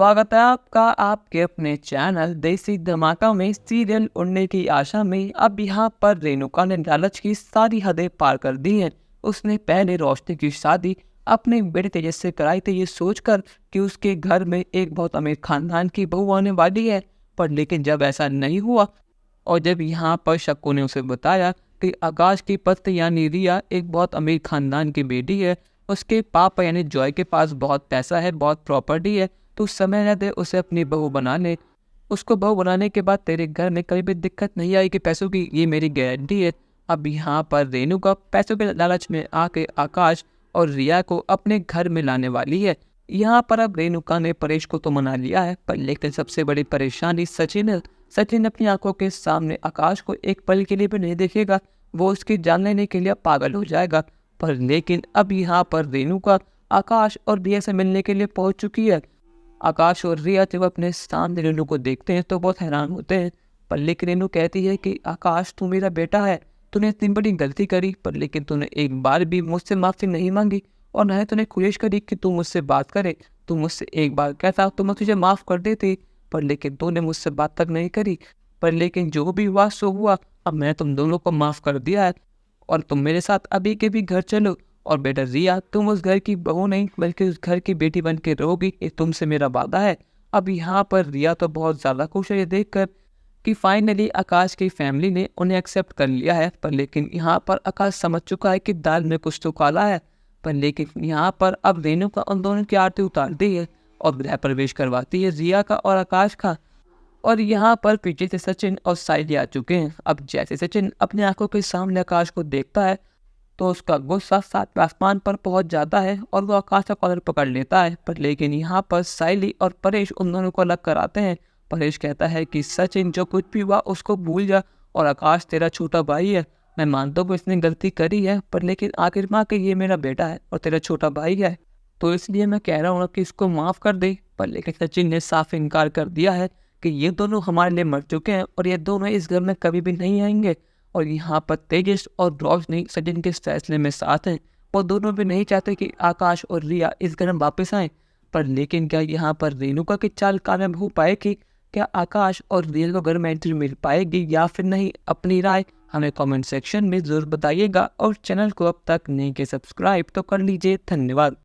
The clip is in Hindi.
स्वागत है आपका आपके अपने चैनल देसी धमाका में। सीरियल उड़ने की आशा में अब यहाँ पर रेणुका ने लालच की सारी हदें पार कर दी हैं। उसने पहले रोशनी की शादी अपने बेटे तेजस से कराई थी, ये सोचकर कि उसके घर में एक बहुत अमीर खानदान की बहू आने वाली है। पर लेकिन जब ऐसा नहीं हुआ और जब यहाँ पर शक्कू ने उसे बताया कि आकाश की पत्नी यानी रिया एक बहुत अमीर खानदान की बेटी है, उसके पापा यानी जॉय के पास बहुत पैसा है, बहुत प्रॉपर्टी है, तो समय न दे उसे अपनी बहू बना ले। उसको बहू बनाने के बाद तेरे घर में कभी भी दिक्कत नहीं आएगी पैसों की, ये मेरी गारंटी है। अब यहाँ पर रेणुका पैसों के लालच में आके आकाश और रिया को अपने घर में लाने वाली है। यहाँ पर अब रेणुका ने परेश को तो मना लिया है, पर लेकिन सबसे बड़ी परेशानी सचिन है। सचिन अपनी आंखों के सामने आकाश को एक पल के लिए भी नहीं देखेगा, वो उसकी जान लेने के लिए पागल हो जाएगा। पर लेकिन अब यहाँ पर रेणुका आकाश और रिया से मिलने के लिए पहुंच चुकी है। आकाश और रिया जब अपने सामने रेणु को देखते हैं तो बहुत हैरान होते हैं। पर लेकिन रेणु कहती है कि आकाश तू मेरा बेटा है, तूने इतनी बड़ी गलती करी पर लेकिन तूने एक बार भी मुझसे माफ़ी नहीं मांगी और न ही तूने कोशिश करी कि तू मुझसे बात करे। तू मुझसे एक बार कहता तो मैं तुझे माफ़ कर देती, पर लेकिन तूने मुझसे बात तक नहीं करी। पर लेकिन जो भी हुआ सो हुआ, अब मैंने तुम दोनों को माफ़ कर दिया है और तुम मेरे साथ अभी के भी घर चलो। और बेटा रिया, तुम उस घर की बहू नहीं बल्कि उस घर की बेटी बन के रहोगी, ये तुमसे मेरा वादा है। अब यहाँ पर रिया तो बहुत ज़्यादा खुश है ये देखकर कि फाइनली आकाश की फैमिली ने उन्हें एक्सेप्ट कर लिया है। पर लेकिन यहाँ पर आकाश समझ चुका है कि दाल में कुछ तो काला है। पर लेकिन यहाँ पर अब रेणुका उन दोनों की आरती उतारती है और गृह प्रवेश करवाती है रिया का और आकाश का। और यहाँ पर पीछे से सचिन और साइली आ चुके हैं। अब जैसे सचिन अपनी आंखों के सामने आकाश को देखता है तो उसका गुस्सा सातवें आसमान पर पहुंच जाता है और वो आकाश का कॉलर पकड़ लेता है। पर लेकिन यहाँ पर साइली और परेश उन दोनों को अलग कराते हैं। परेश कहता है कि सचिन जो कुछ भी हुआ उसको भूल जा और आकाश तेरा छोटा भाई है। मैं मानता हूँ इसने गलती करी है, पर लेकिन आखिर माँ के ये मेरा बेटा है और तेरा छोटा भाई है, तो इसलिए मैं कह रहा हूँ कि इसको माफ़ कर दे। पर लेकिन सचिन ने साफ इनकार कर दिया है कि ये दोनों हमारे लिए मर चुके हैं और ये दोनों इस घर में कभी भी नहीं आएंगे। और यहाँ पर तेजस और रोशनी सचिन के इस फैसले में साथ हैं। वो दोनों भी नहीं चाहते कि आकाश और रिया इस घर में वापस आएं। पर लेकिन क्या यहाँ पर रेणुका की चाल कामयाब हो पाएगी? क्या आकाश और रिया को घर में एंट्री मिल पाएगी या फिर नहीं? अपनी राय हमें कमेंट सेक्शन में ज़रूर बताइएगा और चैनल को अब तक नहीं किया सब्सक्राइब तो कर लीजिए। धन्यवाद।